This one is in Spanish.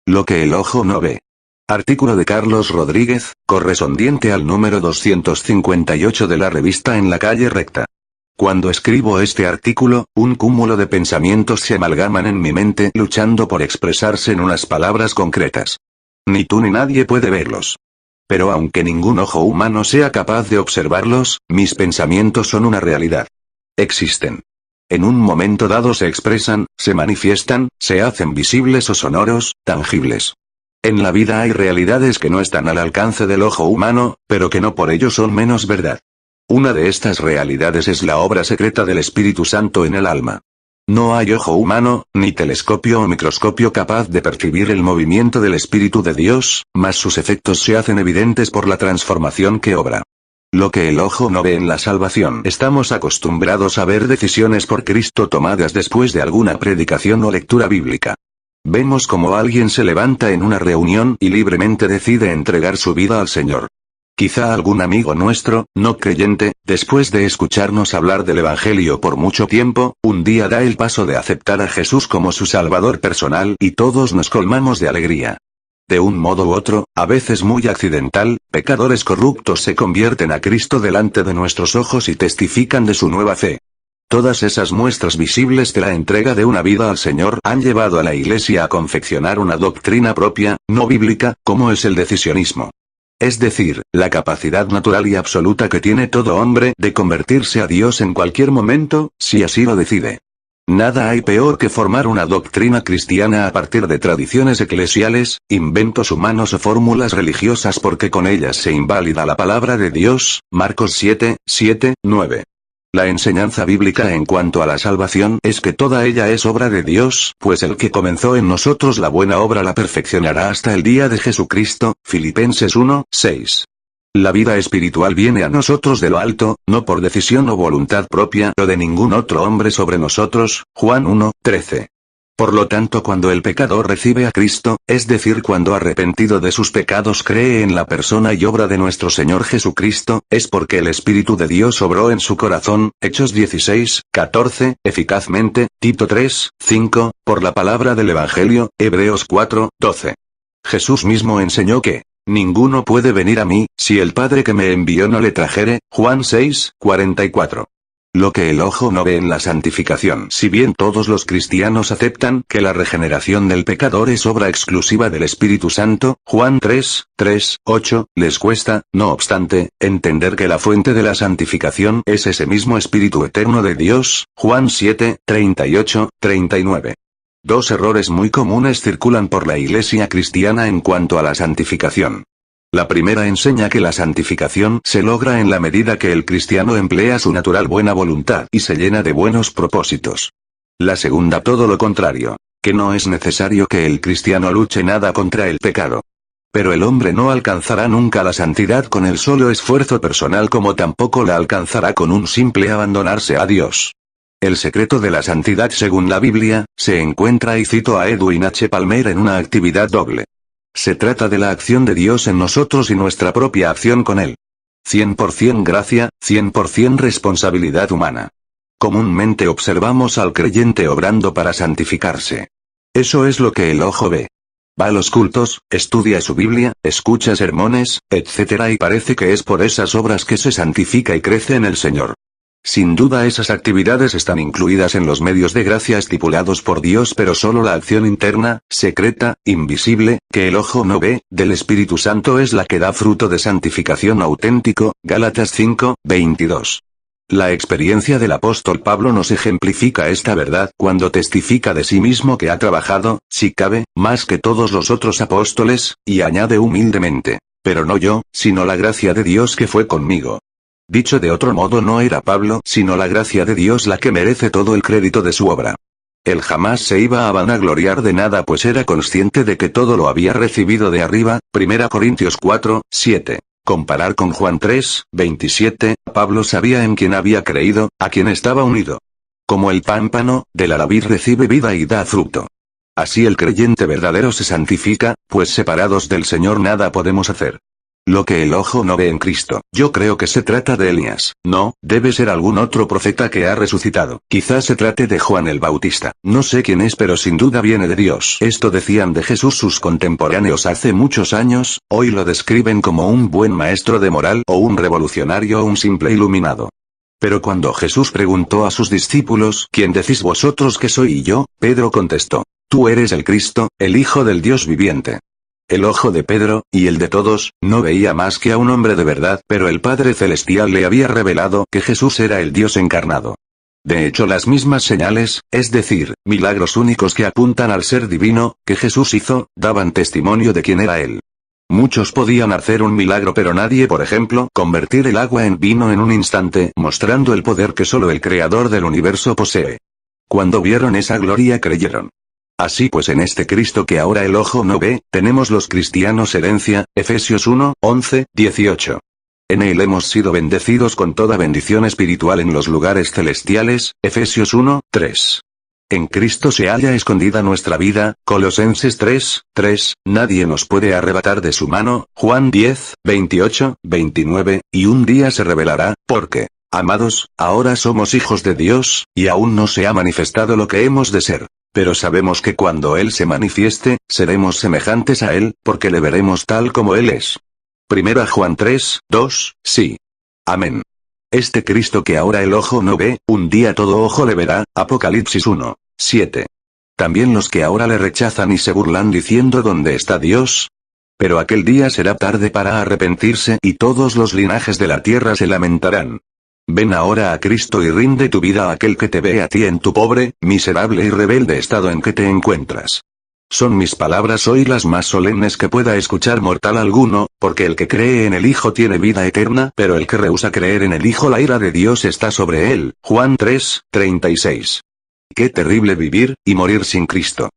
Lo que el ojo no ve. Artículo de Carlos Rodríguez, correspondiente al número 258 de la revista En la Calle Recta. Cuando escribo este artículo, un cúmulo de pensamientos se amalgaman en mi mente luchando por expresarse en unas palabras concretas. Ni tú ni nadie puede verlos. Pero aunque ningún ojo humano sea capaz de observarlos, mis pensamientos son una realidad. Existen. En un momento dado se expresan, se manifiestan, se hacen visibles o sonoros, tangibles. En la vida hay realidades que no están al alcance del ojo humano, pero que no por ello son menos verdad. Una de estas realidades es la obra secreta del Espíritu Santo en el alma. No hay ojo humano, ni telescopio o microscopio capaz de percibir el movimiento del Espíritu de Dios, mas sus efectos se hacen evidentes por la transformación que obra. Lo que el ojo no ve en la salvación. Estamos acostumbrados a ver decisiones por Cristo tomadas después de alguna predicación o lectura bíblica. Vemos como alguien se levanta en una reunión y libremente decide entregar su vida al Señor. Quizá algún amigo nuestro, no creyente, después de escucharnos hablar del Evangelio por mucho tiempo, un día da el paso de aceptar a Jesús como su Salvador personal y todos nos colmamos de alegría. De un modo u otro, a veces muy accidental, pecadores corruptos se convierten a Cristo delante de nuestros ojos y testifican de su nueva fe. Todas esas muestras visibles de la entrega de una vida al Señor han llevado a la Iglesia a confeccionar una doctrina propia, no bíblica, como es el decisionismo. Es decir, la capacidad natural y absoluta que tiene todo hombre de convertirse a Dios en cualquier momento, si así lo decide. Nada hay peor que formar una doctrina cristiana a partir de tradiciones eclesiales, inventos humanos o fórmulas religiosas porque con ellas se invalida la palabra de Dios, Marcos 7, 9. La enseñanza bíblica en cuanto a la salvación es que toda ella es obra de Dios, pues el que comenzó en nosotros la buena obra la perfeccionará hasta el día de Jesucristo, Filipenses 1, 6. La vida espiritual viene a nosotros de lo alto, no por decisión o voluntad propia o de ningún otro hombre sobre nosotros, Juan 1, 13. Por lo tanto, cuando el pecador recibe a Cristo, es decir, cuando arrepentido de sus pecados cree en la persona y obra de nuestro Señor Jesucristo, es porque el Espíritu de Dios obró en su corazón, Hechos 16, 14, eficazmente, Tito 3, 5, por la palabra del Evangelio, Hebreos 4, 12. Jesús mismo enseñó que ninguno puede venir a mí, si el Padre que me envió no le trajere, Juan 6, 44. Lo que el ojo no ve en la santificación. Si bien todos los cristianos aceptan que la regeneración del pecador es obra exclusiva del Espíritu Santo, Juan 3, 8, les cuesta, no obstante, entender que la fuente de la santificación es ese mismo Espíritu eterno de Dios, Juan 7, 38, 39. Dos errores muy comunes circulan por la Iglesia cristiana en cuanto a la santificación. La primera enseña que la santificación se logra en la medida que el cristiano emplea su natural buena voluntad y se llena de buenos propósitos. La segunda todo lo contrario, que no es necesario que el cristiano luche nada contra el pecado. Pero el hombre no alcanzará nunca la santidad con el solo esfuerzo personal como tampoco la alcanzará con un simple abandonarse a Dios. El secreto de la santidad según la Biblia, se encuentra y cito a Edwin H. Palmer en una actividad doble. Se trata de la acción de Dios en nosotros y nuestra propia acción con Él. 100% gracia, 100% responsabilidad humana. Comúnmente observamos al creyente obrando para santificarse. Eso es lo que el ojo ve. Va a los cultos, estudia su Biblia, escucha sermones, etc. y parece que es por esas obras que se santifica y crece en el Señor. Sin duda esas actividades están incluidas en los medios de gracia estipulados por Dios, pero solo la acción interna, secreta, invisible, que el ojo no ve, del Espíritu Santo es la que da fruto de santificación auténtico, Gálatas 5, 22. La experiencia del apóstol Pablo nos ejemplifica esta verdad cuando testifica de sí mismo que ha trabajado, si cabe, más que todos los otros apóstoles, y añade humildemente, pero no yo, sino la gracia de Dios que fue conmigo. Dicho de otro modo, no era Pablo sino la gracia de Dios la que merece todo el crédito de su obra. Él jamás se iba a vanagloriar de nada pues era consciente de que todo lo había recibido de arriba, 1 Corintios 4, 7. Comparar con Juan 3, 27, Pablo sabía en quién había creído, a quien estaba unido. Como el pámpano, de la vid recibe vida y da fruto. Así el creyente verdadero se santifica, pues separados del Señor nada podemos hacer. Lo que el ojo no ve en Cristo. Yo creo que se trata de Elías. No, debe ser algún otro profeta que ha resucitado. Quizás se trate de Juan el Bautista. No sé quién es, pero sin duda viene de Dios. Esto decían de Jesús sus contemporáneos hace muchos años, hoy lo describen como un buen maestro de moral o un revolucionario o un simple iluminado. Pero cuando Jesús preguntó a sus discípulos, ¿quién decís vosotros que soy yo?, Pedro contestó: Tú eres el Cristo, el Hijo del Dios viviente. El ojo de Pedro, y el de todos, no veía más que a un hombre de verdad, pero el Padre Celestial le había revelado que Jesús era el Dios encarnado. De hecho, las mismas señales, es decir, milagros únicos que apuntan al ser divino, que Jesús hizo, daban testimonio de quién era Él. Muchos podían hacer un milagro, pero nadie, por ejemplo, convertir el agua en vino en un instante, mostrando el poder que solo el Creador del universo posee. Cuando vieron esa gloria creyeron. Así pues, en este Cristo que ahora el ojo no ve, tenemos los cristianos herencia, Efesios 1, 11, 18. En él hemos sido bendecidos con toda bendición espiritual en los lugares celestiales, Efesios 1, 3. En Cristo se halla escondida nuestra vida, Colosenses 3, 3, nadie nos puede arrebatar de su mano, Juan 10, 28, 29, y un día se revelará, porque, amados, ahora somos hijos de Dios, y aún no se ha manifestado lo que hemos de ser. Pero sabemos que cuando Él se manifieste, seremos semejantes a Él, porque le veremos tal como Él es. Primera Juan 3, 2, sí. Amén. Este Cristo que ahora el ojo no ve, un día todo ojo le verá, Apocalipsis 1, 7. También los que ahora le rechazan y se burlan diciendo ¿dónde está Dios? Pero aquel día será tarde para arrepentirse y todos los linajes de la tierra se lamentarán. Ven ahora a Cristo y rinde tu vida a aquel que te ve a ti en tu pobre, miserable y rebelde estado en que te encuentras. Son mis palabras hoy las más solemnes que pueda escuchar mortal alguno, porque el que cree en el Hijo tiene vida eterna, pero el que rehúsa creer en el Hijo la ira de Dios está sobre él. Juan 3, 36. Qué terrible vivir, y morir sin Cristo.